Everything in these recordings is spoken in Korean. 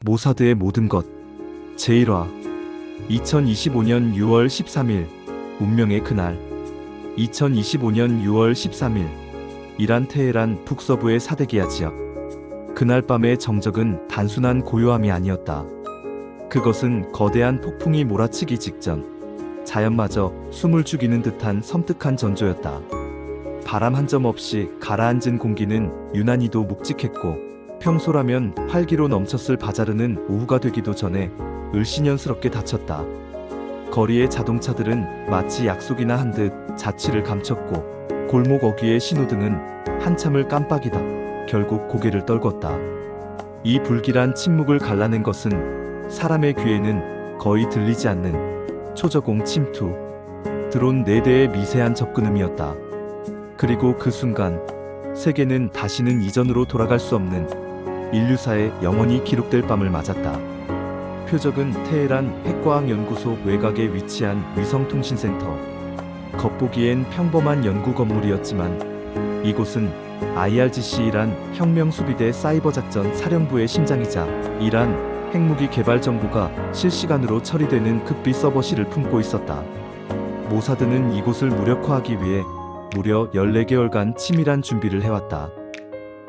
모사드의 모든 것 제1화 2025년 6월 13일 운명의 그날 2025년 6월 13일 이란 테헤란 북서부의 사대기야 지역. 그날 밤의 정적은 단순한 고요함이 아니었다. 그것은 거대한 폭풍이 몰아치기 직전 자연마저 숨을 죽이는 듯한 섬뜩한 전조였다. 바람 한 점 없이 가라앉은 공기는 유난히도 묵직했고 평소라면 활기로 넘쳤을 바자르는 오후가 되기도 전에 을씨년스럽게 닫혔다. 거리의 자동차들은 마치 약속이나 한 듯 자취를 감췄고 골목 어귀의 신호등은 한참을 깜빡이다 결국 고개를 떨궜다. 이 불길한 침묵을 갈라낸 것은 사람의 귀에는 거의 들리지 않는 초저공 침투, 드론 4대의 미세한 접근음이었다. 그리고 그 순간 세계는 다시는 이전으로 돌아갈 수 없는 인류사에 영원히 기록될 밤을 맞았다. 표적은 테헤란 핵과학연구소 외곽에 위치한 위성통신센터. 겉보기엔 평범한 연구 건물이었지만 이곳은 IRGC 이란 혁명수비대 사이버작전 사령부의 심장이자 이란 핵무기 개발 정보가 실시간으로 처리되는 극비 서버실을 품고 있었다. 모사드는 이곳을 무력화하기 위해 무려 14개월간 치밀한 준비를 해왔다.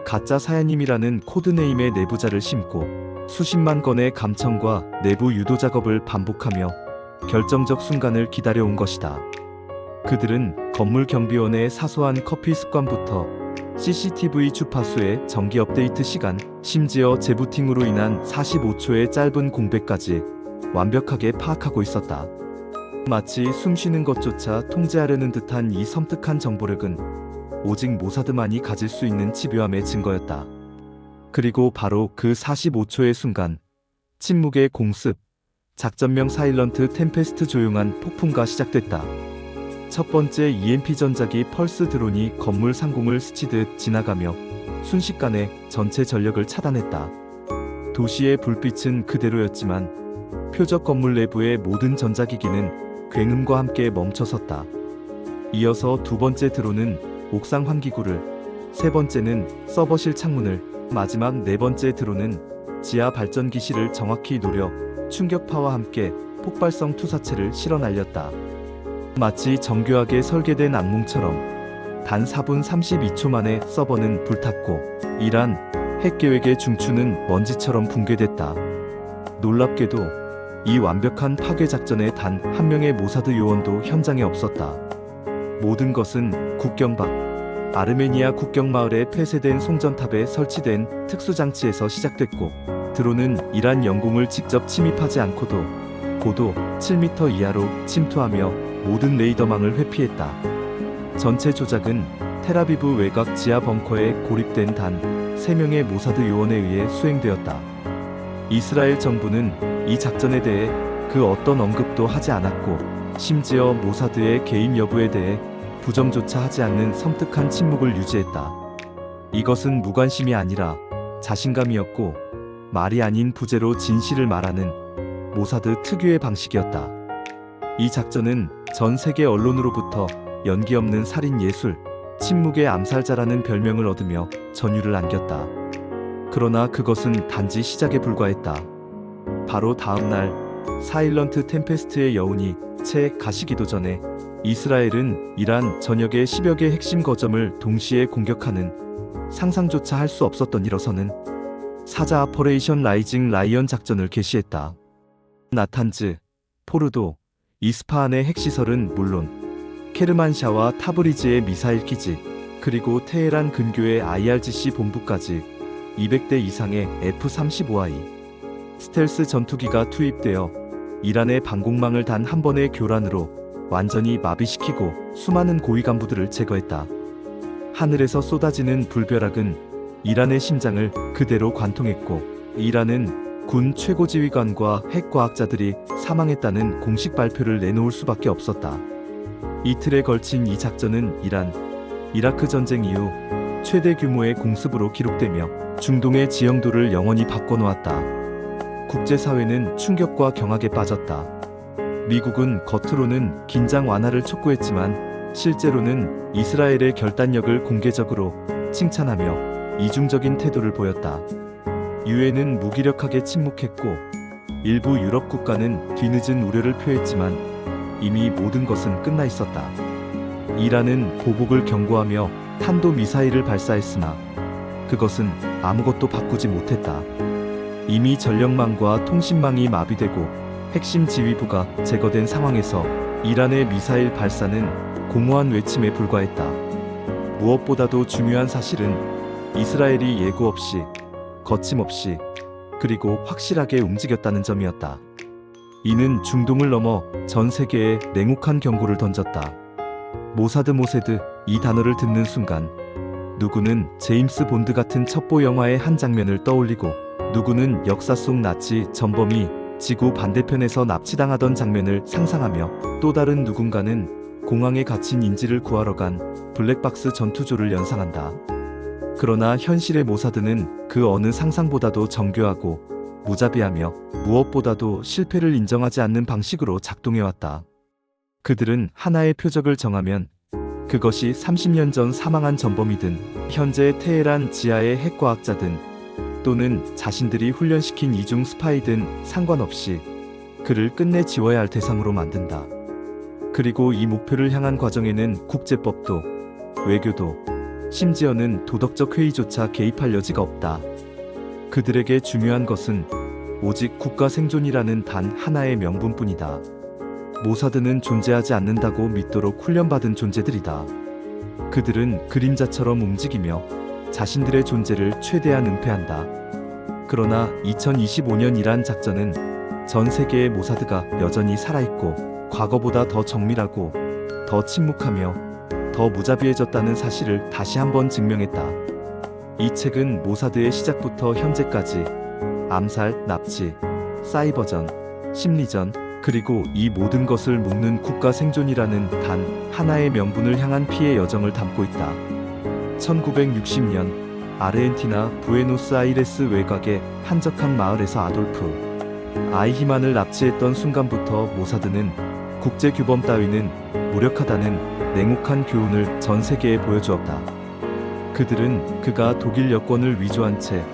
가짜 사야님이라는 코드네임의 내부자를 심고 수십만 건의 감청과 내부 유도 작업을 반복하며 결정적 순간을 기다려온 것이다. 그들은 건물 경비원의 사소한 커피 습관부터 CCTV 주파수의 정기 업데이트 시간, 심지어 재부팅으로 인한 45초의 짧은 공백까지 완벽하게 파악하고 있었다. 마치 숨쉬는 것조차 통제하려는 듯한 이 섬뜩한 정보력은 오직 모사드만이 가질 수 있는 집요함의 증거였다. 그리고 바로 그 45초의 순간, 침묵의 공습, 작전명 사일런트 템페스트 조용한 폭풍과 시작됐다. 첫 번째 EMP 전자기 펄스 드론이 건물 상공을 스치듯 지나가며 순식간에 전체 전력을 차단했다. 도시의 불빛은 그대로였지만 표적 건물 내부의 모든 전자기기는 굉음과 함께 멈춰섰다. 이어서 두 번째 드론은 옥상 환기구를, 세 번째는 서버실 창문을, 마지막 네 번째 드론은 지하 발전기실을 정확히 노려 충격파와 함께 폭발성 투사체를 실어 날렸다. 마치 정교하게 설계된 악몽처럼 단 4분 32초 만에 서버는 불탔고 이란 핵계획의 중추는 먼지처럼 붕괴됐다. 놀랍게도 이 완벽한 파괴 작전에 단 한 명의 모사드 요원도 현장에 없었다. 모든 것은 국경 밖 아르메니아 국경 마을에 폐쇄된 송전탑에 설치된 특수장치에서 시작됐고 드론은 이란 영공을 직접 침입하지 않고도 고도 7m 이하로 침투하며 모든 레이더망을 회피했다. 전체 조작은 텔아비브 외곽 지하 벙커에 고립된 단 3명의 모사드 요원에 의해 수행되었다. 이스라엘 정부는 이 작전에 대해 그 어떤 언급도 하지 않았고 심지어 모사드의 개입 여부에 대해 부정조차 하지 않는 섬뜩한 침묵을 유지했다. 이것은 무관심이 아니라 자신감이었고 말이 아닌 부재로 진실을 말하는 모사드 특유의 방식이었다. 이 작전은 전 세계 언론으로부터 연기 없는 살인 예술, 침묵의 암살자라는 별명을 얻으며 전율을 안겼다. 그러나 그것은 단지 시작에 불과했다. 바로 다음 날 사일런트 템페스트의 여운이 채 가시기도 전에 이스라엘은 이란 전역의 10여 개 핵심 거점을 동시에 공격하는 상상조차 할 수 없었던 일어서는 사자 아퍼레이션 라이징 라이언 작전을 개시했다. 나탄즈, 포르도, 이스파한의 핵시설은 물론 케르만샤와 타브리즈의 미사일 기지, 그리고 테헤란 근교의 IRGC 본부까지 200대 이상의 F-35I 스텔스 전투기가 투입되어 이란의 방공망을 단 한 번의 교란으로 완전히 마비시키고 수많은 고위 간부들을 제거했다. 하늘에서 쏟아지는 불벼락은 이란의 심장을 그대로 관통했고 이란은 군 최고지휘관과 핵과학자들이 사망했다는 공식 발표를 내놓을 수밖에 없었다. 이틀에 걸친 이 작전은 이라크 전쟁 이후 최대 규모의 공습으로 기록되며 중동의 지형도를 영원히 바꿔놓았다. 국제사회는 충격과 경악에 빠졌다. 미국은 겉으로는 긴장 완화를 촉구했지만 실제로는 이스라엘의 결단력을 공개적으로 칭찬하며 이중적인 태도를 보였다. 유엔은 무기력하게 침묵했고 일부 유럽 국가는 뒤늦은 우려를 표했지만 이미 모든 것은 끝나 있었다. 이란은 보복을 경고하며 탄도미사일을 발사했으나 그것은 아무것도 바꾸지 못했다. 이미 전력망과 통신망이 마비되고 핵심 지휘부가 제거된 상황에서 이란의 미사일 발사는 공허한 외침에 불과했다. 무엇보다도 중요한 사실은 이스라엘이 예고 없이, 거침없이, 그리고 확실하게 움직였다는 점이었다. 이는 중동을 넘어 전 세계에 냉혹한 경고를 던졌다. 모세드 이 단어를 듣는 순간 누구는 제임스 본드 같은 첩보 영화의 한 장면을 떠올리고 누구는 역사 속 나치 전범이 지구 반대편에서 납치당하던 장면을 상상하며 또 다른 누군가는 공항에 갇힌 인질을 구하러 간 블랙박스 전투조를 연상한다. 그러나 현실의 모사드는 그 어느 상상보다도 정교하고 무자비하며 무엇보다도 실패를 인정하지 않는 방식으로 작동해왔다. 그들은 하나의 표적을 정하면 그것이 30년 전 사망한 전범이든 현재 테헤란 지하의 핵과학자든 또는 자신들이 훈련시킨 이중 스파이든 상관없이 그를 끝내 지워야 할 대상으로 만든다. 그리고 이 목표를 향한 과정에는 국제법도, 외교도, 심지어는 도덕적 회의조차 개입할 여지가 없다. 그들에게 중요한 것은 오직 국가 생존이라는 단 하나의 명분뿐이다. 모사드는 존재하지 않는다고 믿도록 훈련받은 존재들이다. 그들은 그림자처럼 움직이며 자신들의 존재를 최대한 은폐한다. 그러나 2025년 이란 작전은 전 세계의 모사드가 여전히 살아있고 과거보다 더 정밀하고 더 침묵하며 더 무자비해졌다는 사실을 다시 한번 증명했다. 이 책은 모사드의 시작부터 현재까지 암살, 납치, 사이버전, 심리전, 그리고 이 모든 것을 묶는 국가 생존이라는 단 하나의 명분을 향한 피해 여정을 담고 있다. 1960년 아르헨티나 부에노스아이레스 외곽의 한적한 마을에서 아돌프 아이히만을 납치했던 순간부터 모사드는 국제규범 따위는 무력하다는 냉혹한 교훈을 전 세계에 보여주었다. 그들은 그가 독일 여권을 위조한 채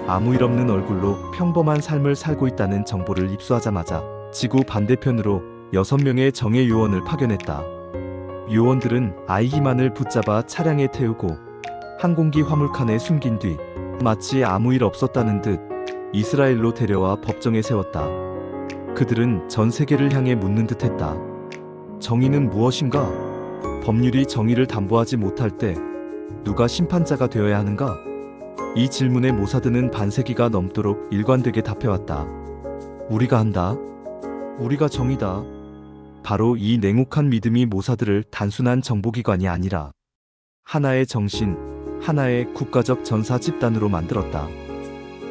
아무 일 없는 얼굴로 평범한 삶을 살고 있다는 정보를 입수하자마자 지구 반대편으로 6명의 정예 요원을 파견했다. 요원들은 아이히만을 붙잡아 차량에 태우고 항공기 화물칸에 숨긴 뒤 마치 아무 일 없었다는 듯 이스라엘로 데려와 법정에 세웠다. 그들은 전 세계를 향해 묻는 듯 했다. 정의는 무엇인가? 법률이 정의를 담보하지 못할 때 누가 심판자가 되어야 하는가? 이 질문에 모사드는 반세기가 넘도록 일관되게 답해왔다. 우리가 한다. 우리가 정의다. 바로 이 냉혹한 믿음이 모사드를 단순한 정보기관이 아니라 하나의 정신, 하나의 국가적 전사 집단으로 만들었다.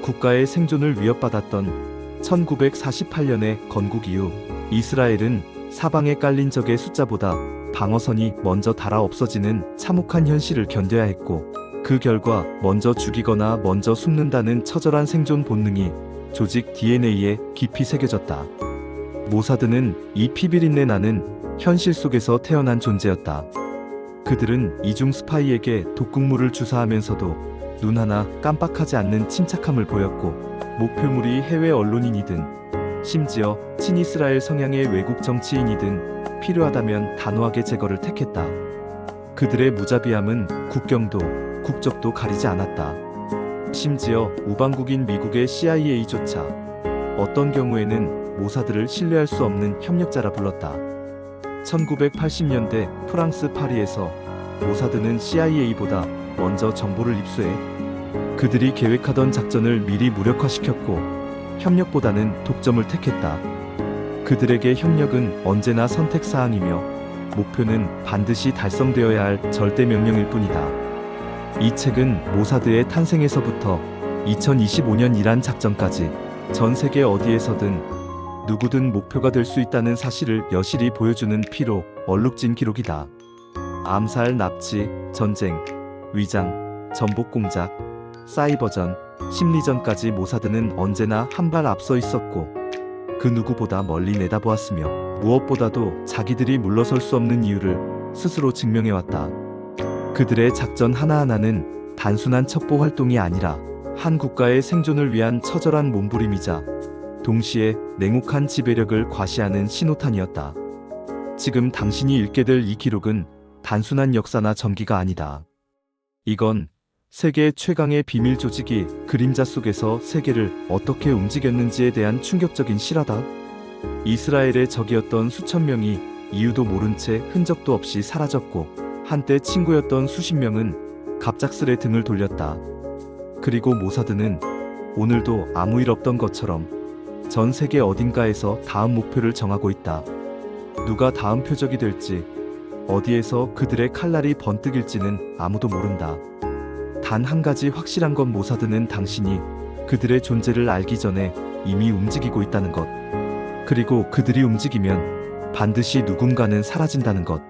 국가의 생존을 위협받았던 1948년의 건국 이후 이스라엘은 사방에 깔린 적의 숫자보다 방어선이 먼저 닳아 없어지는 참혹한 현실을 견뎌야 했고 그 결과 먼저 죽이거나 먼저 숨는다는 처절한 생존 본능이 조직 DNA에 깊이 새겨졌다. 모사드는 이 피비린내 나는 현실 속에서 태어난 존재였다. 그들은 이중 스파이에게 독극물을 주사하면서도 눈 하나 깜빡하지 않는 침착함을 보였고 목표물이 해외 언론인이든 심지어 친이스라엘 성향의 외국 정치인이든 필요하다면 단호하게 제거를 택했다. 그들의 무자비함은 국경도 국적도 가리지 않았다. 심지어 우방국인 미국의 CIA조차 어떤 경우에는 모사드를 신뢰할 수 없는 협력자라 불렀다. 1980년대 프랑스 파리에서 모사드는 CIA보다 먼저 정보를 입수해 그들이 계획하던 작전을 미리 무력화시켰고 협력보다는 독점을 택했다. 그들에게 협력은 언제나 선택사항이며 목표는 반드시 달성되어야 할 절대 명령일 뿐이다. 이 책은 모사드의 탄생에서부터 2025년 이란 작전까지 전 세계 어디에서든 누구든 목표가 될 수 있다는 사실을 여실히 보여주는 피로 얼룩진 기록이다. 암살, 납치, 전쟁, 위장, 전복 공작, 사이버전, 심리전까지 모사드는 언제나 한 발 앞서 있었고 그 누구보다 멀리 내다보았으며 무엇보다도 자기들이 물러설 수 없는 이유를 스스로 증명해왔다. 그들의 작전 하나하나는 단순한 첩보 활동이 아니라 한 국가의 생존을 위한 처절한 몸부림이자 동시에 냉혹한 지배력을 과시하는 신호탄이었다. 지금 당신이 읽게 될 이 기록은 단순한 역사나 전기가 아니다. 이건 세계 최강의 비밀 조직이 그림자 속에서 세계를 어떻게 움직였는지에 대한 충격적인 실화다. 이스라엘의 적이었던 수천 명이 이유도 모른 채 흔적도 없이 사라졌고, 한때 친구였던 수십 명은 갑작스레 등을 돌렸다. 그리고 모사드는 오늘도 아무 일 없던 것처럼 전 세계 어딘가에서 다음 목표를 정하고 있다. 누가 다음 표적이 될지, 어디에서 그들의 칼날이 번뜩일지는 아무도 모른다. 단 한 가지 확실한 건 모사드는 당신이 그들의 존재를 알기 전에 이미 움직이고 있다는 것. 그리고 그들이 움직이면 반드시 누군가는 사라진다는 것.